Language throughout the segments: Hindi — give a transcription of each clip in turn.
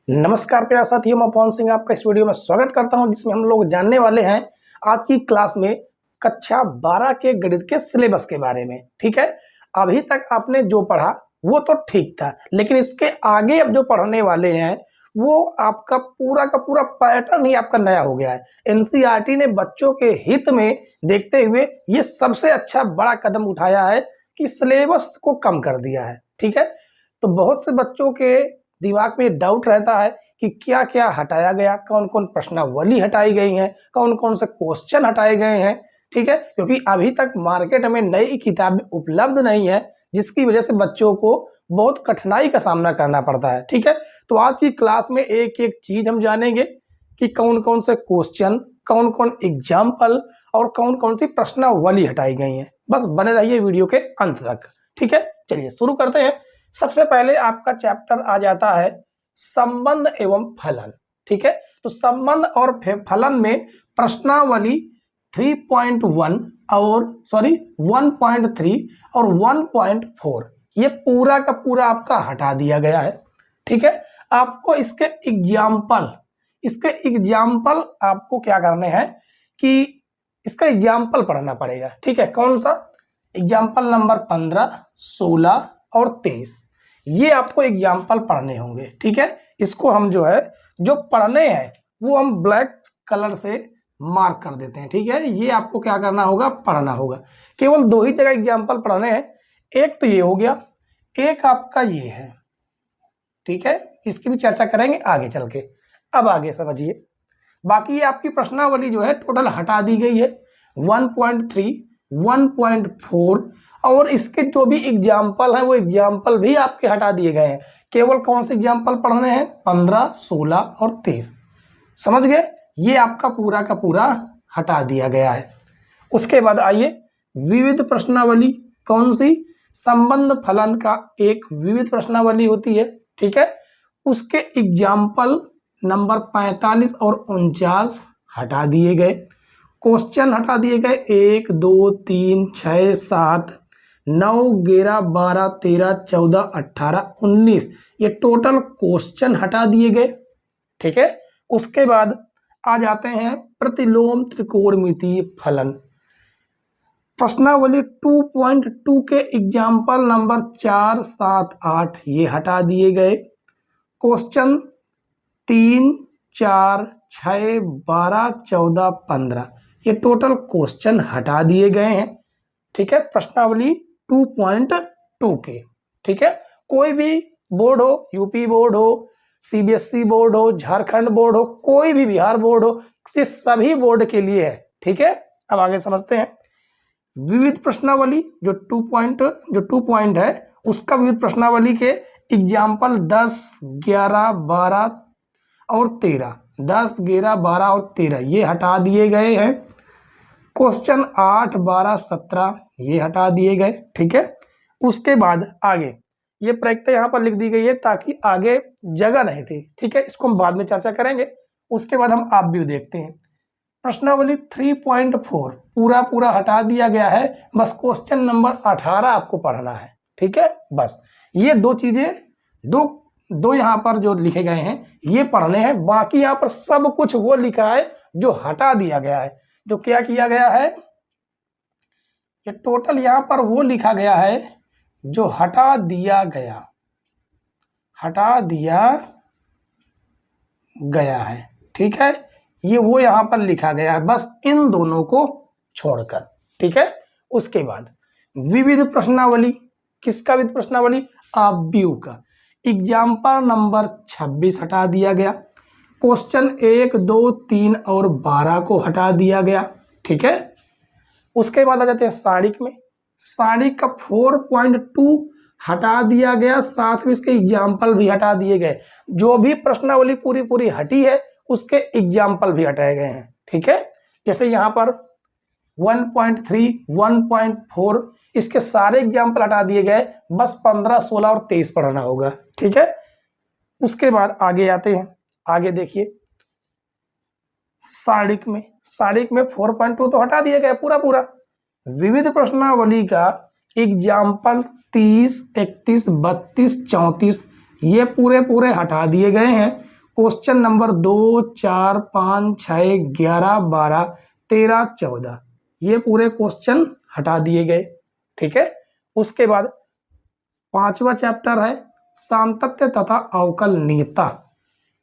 नमस्कार प्यारे साथियों, मैं पवन सिंह आपका इस वीडियो में स्वागत करता हूं, जिसमें हम लोग जानने वाले हैं आज की क्लास में कक्षा 12 के गणित के सिलेबस के बारे में। ठीक है, अभी तक आपने जो पढ़ा वो तो ठीक था, लेकिन इसके आगे अब जो पढ़ने वाले हैं वो आपका पूरा का पूरा पैटर्न ही आपका नया हो गया है। एनसीईआरटी ने बच्चों के हित में देखते हुए ये सबसे अच्छा बड़ा कदम उठाया है कि सिलेबस को कम कर दिया है। ठीक है, तो बहुत से बच्चों के दिमाग में डाउट रहता है कि क्या क्या हटाया गया, कौन कौन प्रश्नावली हटाई गई हैं, कौन कौन से क्वेश्चन हटाए गए हैं। ठीक है, क्योंकि अभी तक मार्केट में नई किताबें उपलब्ध नहीं है, जिसकी वजह से बच्चों को बहुत कठिनाई का सामना करना पड़ता है। ठीक है, तो आज की क्लास में एक एक चीज हम जानेंगे कि कौन कौन से क्वेश्चन, कौन कौन एग्जाम्पल और कौन कौन सी प्रश्नावली हटाई गई हैं। बस बने रहिए वीडियो के अंत तक। ठीक है, चलिए शुरू करते हैं। सबसे पहले आपका चैप्टर आ जाता है संबंध एवं फलन। ठीक है, तो संबंध और फलन में प्रश्नावली 3.1 और 1.3 और 1.4 ये पूरा का पूरा आपका हटा दिया गया है। ठीक है, आपको इसके एग्जाम्पल आपको क्या करने हैं कि इसका एग्जाम्पल पढ़ना पड़ेगा। ठीक है, कौन सा एग्जाम्पल? नंबर 15, 16 और 23 ये आपको एग्जाम्पल पढ़ने होंगे। ठीक है, इसको हम जो पढ़ने हैं वो हम ब्लैक कलर से मार्क कर देते हैं। ठीक है, ये आपको क्या करना होगा? पढ़ना होगा। केवल दो ही जगह एग्जाम्पल पढ़ने हैं, एक तो ये हो गया, एक आपका ये है। ठीक है, इसकी भी चर्चा करेंगे आगे चल के। अब आगे समझिए, बाकी ये आपकी प्रश्नावली टोटल हटा दी गई है 1.3, 1.4 और इसके जो भी एग्जाम्पल है वो एग्जाम्पल भी आपके हटा दिए गए हैं। केवल कौन से एग्जाम्पल पढ़ने हैं? 15, 16 और 23। समझ गए? ये आपका पूरा का पूरा हटा दिया गया है। उसके बाद आइए विविध प्रश्नावली। कौन सी? संबंध फलन का एक विविध प्रश्नावली होती है। ठीक है, उसके एग्जाम्पल नंबर 45 और 49 हटा दिए गए। क्वेश्चन हटा दिए गए 1, 2, 3, 6, 7, 9, 11, 12, 13, 14, 18, 19 ये टोटल क्वेश्चन हटा दिए गए। ठीक है, उसके बाद आ जाते हैं प्रतिलोम त्रिकोणमितीय फलन। प्रश्नावली 2.2 के एग्जाम्पल नंबर 4, 7, 8 ये हटा दिए गए। क्वेश्चन 3, 4, 6, 12, 14, 15 ये टोटल क्वेश्चन हटा दिए गए हैं। ठीक है, प्रश्नावली 2.2 के। ठीक है, कोई भी बोर्ड हो, यूपी बोर्ड हो, सीबीएसई बोर्ड हो, झारखंड बोर्ड हो, कोई भी बिहार बोर्ड हो, सभी बोर्ड के लिए है। ठीक है, अब आगे समझते हैं विविध प्रश्नावली। जो 2 पॉइंट है उसका विविध प्रश्नावली के एग्जाम्पल 10, 11, 12 और 13, 10, 11, 12 और 13 ये हटा दिए गए हैं। क्वेश्चन 8, 12, 17 ये हटा दिए गए। ठीक है, उसके बाद आगे ये प्रक्रिया यहाँ पर लिख दी गई है ताकि आगे जगह नहीं थी। ठीक है, इसको हम बाद में चर्चा करेंगे। उसके बाद हम आप भी देखते हैं प्रश्नावली 3.4 पूरा पूरा हटा दिया गया है। बस क्वेश्चन नंबर 18 आपको पढ़ना है। ठीक है, बस ये दो चीजें दो यहाँ पर जो लिखे गए हैं ये पढ़ने हैं। बाकी यहाँ पर सब कुछ वो लिखा है जो हटा दिया गया है। जो क्या किया गया है, ये टोटल यहाँ पर वो लिखा गया है जो हटा दिया गया है। ठीक है, ये वो यहाँ पर लिखा गया है, बस इन दोनों को छोड़कर। ठीक है, उसके बाद विविध प्रश्नावली। किसका विविध प्रश्नावली? अवयव का। एग्जाम्पल नंबर 26 हटा दिया गया। क्वेश्चन 1, 2, 3 और 12 को हटा दिया गया। ठीक है, उसके बाद आ जाते हैं सारिक में। सारिक का 4.2 हटा दिया गया, साथ में इसके एग्जाम्पल भी हटा दिए गए। जो भी प्रश्नावली पूरी पूरी हटी है उसके एग्जाम्पल भी हटाए गए हैं। ठीक है, जैसे यहाँ पर 1.3, 1.4 इसके सारे एग्जाम्पल हटा दिए गए। बस 15, 16 और 23 पढ़ना होगा। ठीक है, उसके बाद आगे आते हैं। आगे देखिए सारिक में 4.2 तो हटा दिया गया पूरा पूरा। विविध प्रश्नावली का एग्जाम्पल 30, 31, 32, 34 ये पूरे पूरे हटा दिए गए हैं। क्वेश्चन नंबर 2, 4, 5, 6, 11, 12, 13, 14 ये पूरे क्वेश्चन हटा दिए गए। ठीक है। उसके बाद 5वां चैप्टर है सातत्य तथा अवकलनीयता,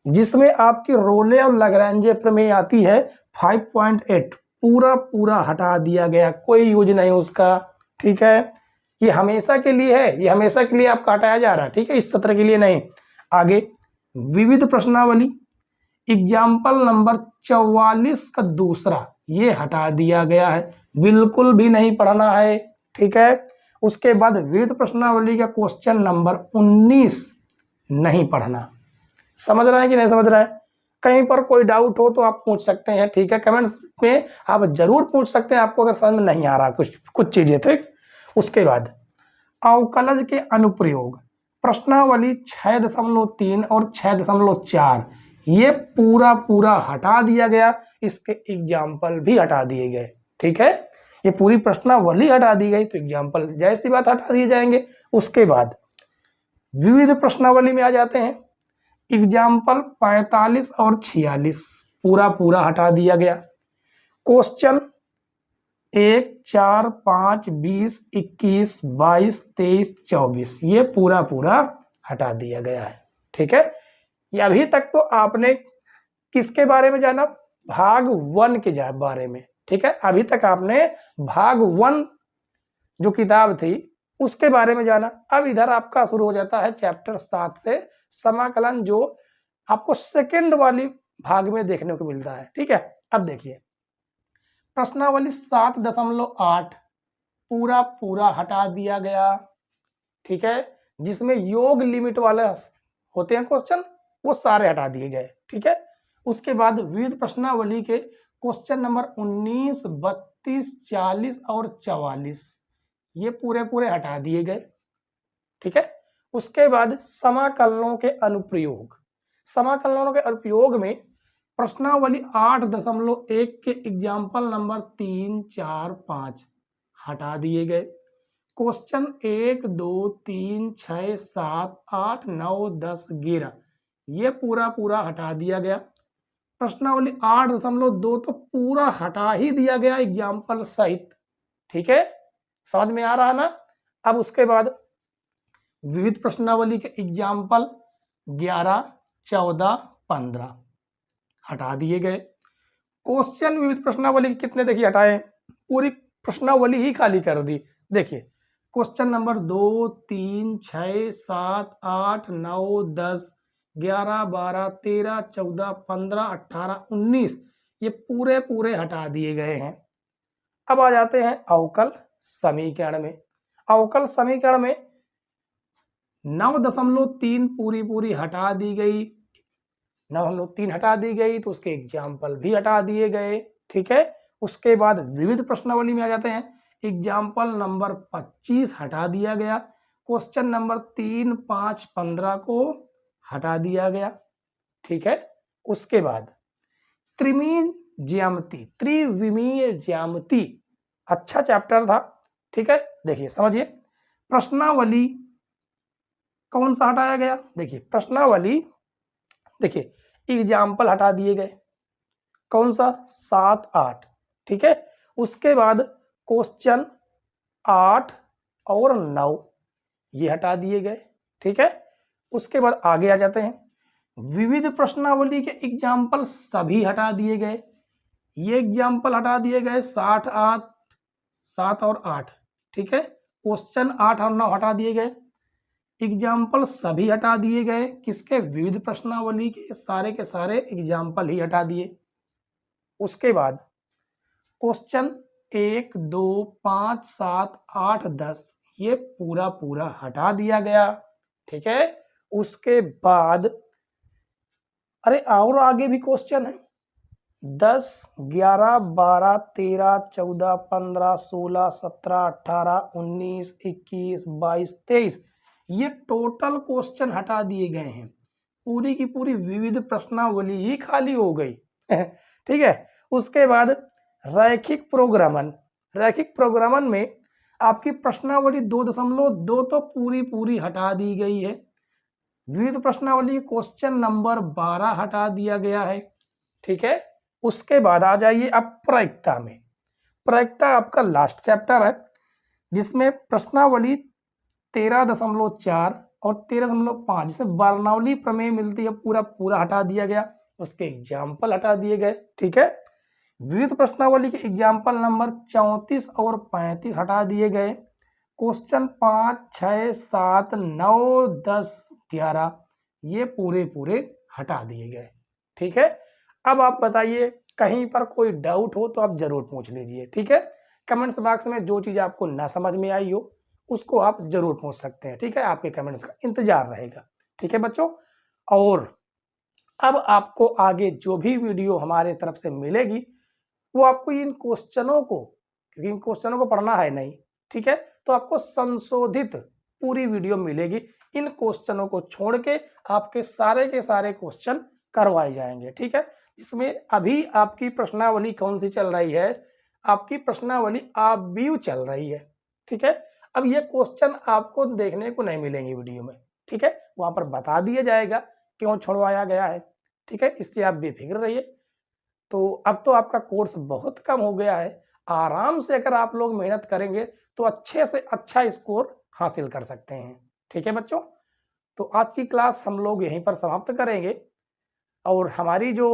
जिसमें आपकी रोले और लैग्रेंज प्रमेय आती है 5.8 पूरा पूरा हटा दिया गया, कोई यूज नहीं उसका। ठीक है। ये हमेशा के लिए है, ये हमेशा के लिए आपका हटाया जा रहा है। ठीक है, इस सत्र के लिए नहीं। आगे विविध प्रश्नावली एग्जाम्पल नंबर 44 का दूसरा ये हटा दिया गया है, बिल्कुल भी नहीं पढ़ना है। ठीक है। उसके बाद विविध प्रश्नावली का क्वेश्चन नंबर 19 नहीं पढ़ना। समझ रहे हैं कि नहीं समझ रहे हैं? कहीं पर कोई डाउट हो तो आप पूछ सकते हैं। ठीक है, कमेंट्स में आप जरूर पूछ सकते हैं, आपको अगर समझ में नहीं आ रहा कुछ चीजें। ठीक। उसके बाद अवकलज के अनुप्रयोग प्रश्नावली 6.3 और 6.4 ये पूरा पूरा हटा दिया गया, इसके एग्जाम्पल भी हटा दिए गए। ठीक है, ये पूरी प्रश्नावली हटा दी गई तो एग्जाम्पल जैसी बात हटा दिए जाएंगे। उसके बाद विविध प्रश्नावली में आ जाते हैं। एग्जाम्पल 45 और 46 पूरा पूरा हटा दिया गया। क्वेश्चन 1, 4, 5, 20, 21, 22, 23, 24 ये पूरा पूरा हटा दिया गया है। ठीक है, ये अभी तक तो आपने किसके बारे में जाना? भाग 1 के बारे में। ठीक है, अभी तक आपने भाग 1 जो किताब थी उसके बारे में जाना। अब इधर आपका शुरू हो जाता है चैप्टर 7 से समाकलन, जो आपको सेकंड वाली भाग में देखने को मिलता है। ठीक है, अब देखिए प्रश्नावली 7.8 पूरा पूरा हटा दिया गया। ठीक है, जिसमें योग लिमिट वाले होते हैं क्वेश्चन वो सारे हटा दिए गए। ठीक है। उसके बाद विविध प्रश्नावली के क्वेश्चन नंबर 19, 32, 40 और 44 ये पूरे पूरे हटा दिए गए। ठीक है। उसके बाद समाकलनों के अनुप्रयोग, समाकलनों के अनुप्रयोग में प्रश्नावली 8.1 के एग्जाम्पल नंबर 3, 4, 5 हटा दिए गए। क्वेश्चन 1, 2, 3, 6, 7, 8, 9, 10, 11 ये पूरा पूरा हटा दिया गया। प्रश्नावली 8.2 तो पूरा हटा ही दिया गया एग्जाम्पल सहित। ठीक है, समझ में आ रहा ना? अब उसके बाद विविध प्रश्नावली के एग्जाम्पल 11, 14, 15 हटा दिए गए। क्वेश्चन विविध प्रश्नावली कितने देखिए हटाए, पूरी प्रश्नावली ही खाली कर दी। देखिए क्वेश्चन नंबर 2, 3, 6, 7, 8, 9, 10, 11, 12, 13, 14, 15, 18, 19 ये पूरे पूरे हटा दिए गए हैं। अब आ जाते हैं अवकल समीकरण में। अवकल समीकरण में 9.3 पूरी पूरी हटा दी गई, 9.3 हटा दी गई तो उसके एग्जाम्पल भी हटा दिए गए। ठीक है। उसके बाद विविध प्रश्नावली में आ जाते हैं। एग्जाम्पल नंबर 25 हटा दिया गया। क्वेश्चन नंबर 3, 5, 15 को हटा दिया गया। ठीक है। उसके बाद त्रिमीय ज्यामिति, त्रिविमीय ज्यामिति अच्छा चैप्टर था। ठीक है, देखिए समझिए प्रश्नावली कौन सा हटाया गया। देखिए प्रश्नावली, देखिए एग्जाम्पल हटा दिए गए, कौन सा? 7, 8। ठीक है। उसके बाद क्वेश्चन 8 और 9 ये हटा दिए गए। ठीक है। उसके बाद आगे आ जाते हैं। विविध प्रश्नावली के एग्जाम्पल सभी हटा दिए गए। ये एग्जाम्पल हटा दिए गए 7 और 8। ठीक है। क्वेश्चन 8 और 9 हटा दिए गए। एग्जाम्पल सभी हटा दिए गए, किसके? विविध प्रश्नावली के सारे एग्जाम्पल ही हटा दिए। उसके बाद क्वेश्चन 1, 2, 5, 7, 8, 10 ये पूरा पूरा हटा दिया गया। ठीक है। उसके बाद अरे और आगे भी क्वेश्चन है 10, 11, 12, 13, 14, 15, 16, 17, 18, 19, 21, 22, 23 ये टोटल क्वेश्चन हटा दिए गए हैं। पूरी की पूरी विविध प्रश्नावली ही खाली हो गई। ठीक है। उसके बाद रैखिक प्रोग्रामन, रैखिक प्रोग्रामन में आपकी प्रश्नावली 2.2 तो पूरी पूरी हटा दी गई है। विविध प्रश्नावली क्वेश्चन नंबर 12 हटा दिया गया है। ठीक है, उसके बाद आ जाइए अब प्रायिकता में। प्रायिकता आपका लास्ट चैप्टर है जिसमें प्रश्नावली 13.4 और 13.5 जिसमें बर्नौली प्रमेय मिलती है पूरा पूरा हटा दिया गया, उसके एग्जाम्पल हटा दिए गए। ठीक है, विविध प्रश्नावली के एग्जाम्पल नंबर 34 और 35 हटा दिए गए। क्वेश्चन 5, 6, 7, 9, 10, 11 ये पूरे पूरे हटा दिए गए। ठीक है, अब आप बताइए कहीं पर कोई डाउट हो तो आप जरूर पूछ लीजिए। ठीक है, कमेंट्स बॉक्स में जो चीज आपको ना समझ में आई हो उसको आप जरूर पूछ सकते हैं। ठीक है, आपके कमेंट्स का इंतजार रहेगा। ठीक है बच्चों, और अब आपको आगे जो भी वीडियो हमारे तरफ से मिलेगी वो आपको इन क्वेश्चनों को, क्योंकि इन क्वेश्चनों को पढ़ना है नहीं, ठीक है, तो आपको संशोधित पूरी वीडियो मिलेगी। इन क्वेश्चनों को छोड़ के आपके सारे के सारे क्वेश्चन करवाए जाएंगे। ठीक है, इसमें अभी आपकी प्रश्नावली कौन सी चल रही है? आपकी प्रश्नावली आव्यूह चल रही है। ठीक है, अब ये क्वेश्चन आपको देखने को नहीं मिलेंगे वीडियो में। ठीक है, वहां पर बता दिया जाएगा क्यों छुड़वाया गया है। ठीक है, इससे आप बेफिक्र रहिए। तो अब तो आपका कोर्स बहुत कम हो गया है, आराम से अगर आप लोग मेहनत करेंगे तो अच्छे से अच्छा स्कोर हासिल कर सकते हैं। ठीक है बच्चों, तो आज की क्लास हम लोग यहीं पर समाप्त करेंगे और हमारी जो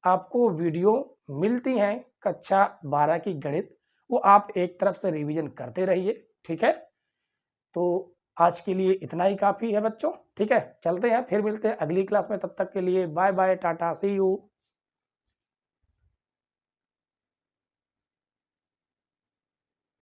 आपको वीडियो मिलती हैं कक्षा 12 की गणित, वो आप एक तरफ से रिवीजन करते रहिए। ठीक है, तो आज के लिए इतना ही काफ़ी है बच्चों। ठीक है, चलते हैं, फिर मिलते हैं अगली क्लास में। तब तक के लिए bye bye, tata, see you.